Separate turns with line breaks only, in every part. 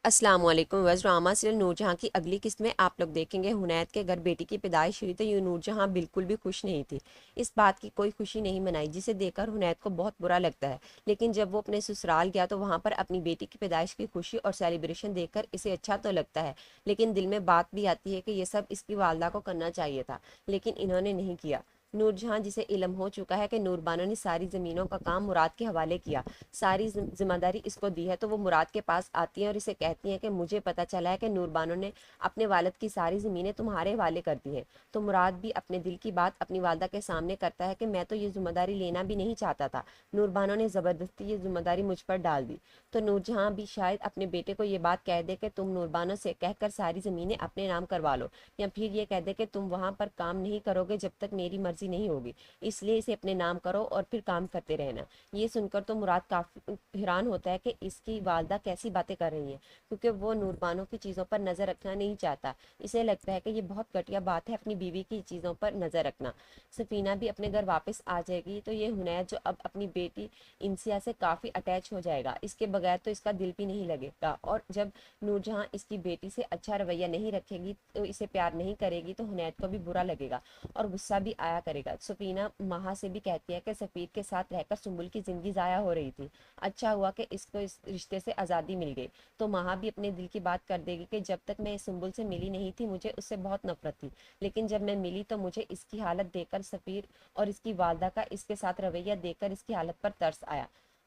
السلام علیکم وز drama serial نور جہاں کی اگلی قسط میں آپ لوگ دیکھیں گے حنیت کے گھر بیٹی کی پیدائش ہوئی تو یہ نور جہاں بالکل بھی خوش نہیں تھی. اس بات کی کوئی خوشی نہیں منائی جسے دیکھ کر حنیت کو بہت برا لگتا ہے. لیکن جب وہ اپنے سسرال گیا تو وہاں پر اپنی بیٹی کی پیدائش کی خوشی اور سیلیبریشن دیکھ کر اسے اچھا تو لگتا ہے، لیکن دل میں بات بھی آتی ہے کہ یہ سب اس کی والدہ کو کرنا چاہیے تھا، لیکن انہوں نے نہیں کیا. نور جہاں جسے علم ہو چکا ہے کہ نور بانو نے ساری زمینوں کا کام مراد کے حوالے کیا، ساری ذمہ داری اس کو دی ہے، تو وہ مراد کے پاس آتی ہیں اور اسے کہتی ہیں کہ مجھے پتا چلا ہے کہ نور بانو نے اپنے والد کی ساری زمینیں تمہارے حوالے کر دی ہیں. تو مراد بھی اپنے دل کی بات اپنی والدہ کے سامنے کرتا ہے کہ میں تو یہ ذمہ داری لینا بھی نہیں چاہتا تھا، نور بانو نے زبردستی یہ ذمہ داری مجھ پر ڈال دی. تو نور جہاں بھی شاید اپنے بیٹے کو یہ بات کہہ دے کہ تم نور بانو سے کہہ کر ساری زمینیں اپنے نام کروا لو، یا پھر یہ کہہ دے کہ تم وہاں پر کام نہیں کرو گے جب تک میری مرضی نہیں ہوگی، اس لیے اسے اپنے نام کرو اور پھر کام کرتے رہنا. یہ سن کر تو مراد کافی حیران ہوتا ہے کہ اس کی والدہ کیسی باتیں کر رہی ہیں، کیونکہ وہ نور بانو کی چیزوں پر نظر رکھنا نہیں چاہتا. اسے لگتا ہے کہ یہ بہت گھٹیا بات ہے اپنی بیوی کی چیزوں پر نظر رکھنا. سفینہ بھی اپنے گھر واپس آ جائے گی تو یہ حنیت جو اب اپنی بیٹی انسیہ سے کافی اٹیچ ہو جائے گا، اس کے بغیر تو اس کا دل بھی نہیں لگے گا. اور جب نور جہاں اس کی بیٹی سے اچھا رویہ نہیں رکھے گی تو اسے پیار نہیں کرے گی تو حنیت کو بھی برا لگے گا اور غصہ بھی آیا کرے گا. سفینہ مہا سے بھی کہتی ہے کہ سفیر کے ساتھ رہ کر سنبل کی زندگی ضائع ہو رہی تھی، اچھا ہوا کہ اس کو اس رشتے سے آزادی مل گئی. تو مہا بھی اپنے دل کی بات کر دے گی کہ جب تک میں سنبل سے ملی نہیں تھی مجھے اس سے بہت نفرت تھی، لیکن جب میں ملی تو مجھے اس کی حالت دیکھ کر سفیر اور اس کی والدہ کا اس کے ساتھ رویہ دیکھ کر اس کی حالت پر ترس آیا.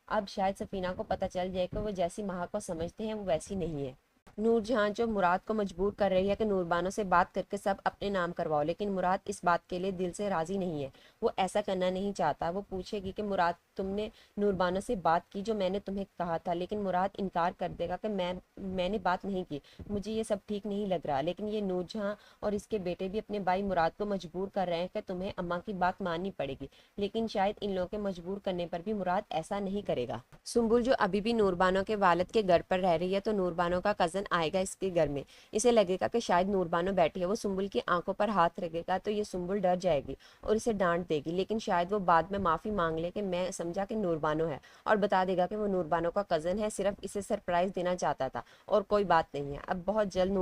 اب شاید سفینہ کو پتہ چل جائے کہ وہ جیسی مہا کو سمجھتے ہیں وہ ویسی نہیں ہے. نور جہاں جو مراد کو مجبور کر رہی ہے کہ نور بانو سے بات کر کے سب اپنے نام کرواؤ، لیکن مراد اس بات کے لیے دل سے راضی نہیں ہے. وہ ایسا کرنا نہیں چاہتا. وہ پوچھے گی کہ مراد تم نے نور بانو سے بات کی جو میں نے تمہیں کہا تھا، لیکن مراد انکار کر دے گا کہ میں نے بات نہیں کی، مجھے یہ سب ٹھیک نہیں لگ رہا. لیکن یہ نور جہاں اور اس کے بیٹے بھی اپنے بھائی مراد کو مجبور کر رہے ہیں کہ تمہیں اماں کی بات ماننی پڑے گی، لیکن شاید ان لوگوں کے مجبور کرنے پر بھی مراد ایسا نہیں کرے گا. سنبل جو ابھی بھی نور بانو کے والد کے گھر پر رہ رہی ہے تو نور بانو کا کزن آئے گا اس کے گھر میں. اسے لگے گا کہ شاید نور بانو بیٹھی ہے، وہ سنبل کی آنکھوں پر ہاتھ رکھے گا تو یہ سنبل ڈر جائے گی اور اسے ڈانٹ دے گی، لیکن شاید وہ بعد میں معافی مانگ لے کہ میں سمجھا کہ نور بانو ہے، اور بتا دے گا کہ وہ نور بانو کا کزن ہے، صرف اسے سرپرائز دینا چاہتا تھا اور کوئی بات نہیں ہے. اب بہت جلد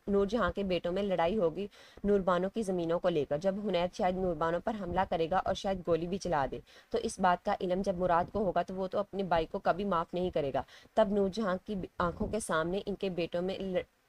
نور جہاں کے بیٹوں میں لڑائی ہوگی نور بانو کی زمینوں کو لے کر، جب حنیت شاید نور بانو پر حملہ کرے گا اور شاید گولی بھی چلا دے. تو اس بات کا علم جب مراد کو ہوگا تو وہ تو اپنے بھائی کو کبھی معاف نہیں کرے گا. تب نور جہاں کی آنکھوں کے سامنے ان کے بیٹوں میں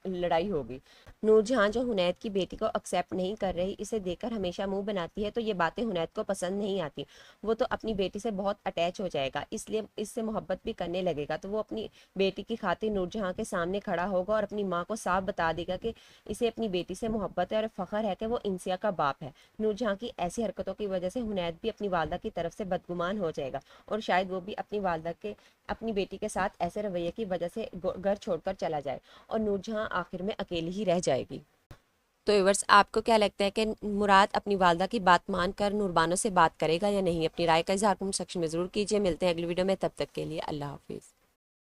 لڑائی ہوگی. نور جہاں جو حنیت کی بیٹی کو ایکسیپٹ نہیں کر رہی، اسے دیکھ کر ہمیشہ منہ بناتی ہے تو یہ باتیں حنیت کو پسند نہیں آتی. وہ تو اپنی بیٹی سے بہت اٹیچ ہو جائے گا، اس لیے اس سے محبت بھی کرنے لگے گا. تو وہ اپنی بیٹی کی خاطر نور جہاں کے سامنے کھڑا ہوگا اور اپنی ماں کو صاف بتا دے گا کہ اسے اپنی بیٹی سے محبت ہے اور فخر ہے کہ وہ انسیہ کا باپ ہے. نور جہاں کی ایسی حرکتوں کی وجہ سے حنیت بھی اپنی والدہ کی طرف سے بدگمان ہو جائے گا اور شاید وہ بھی اپنی والدہ کے اپنی بیٹی کے ساتھ ایسے رویے کی وجہ سے گھر چھوڑ کر چلا جائے اور نور جہاں آخر میں اکیلی ہی رہ جائے گی. تو ویورس آپ کو کیا لگتا ہے کہ مراد اپنی والدہ کی بات مان کر نور بانو سے بات کرے گا یا نہیں؟ اپنی رائے کا اظہار کمنٹ سیکشن میں ضرور کیجیے. ملتے ہیں اگلی ویڈیو میں، تب تک کے لیے اللہ حافظ.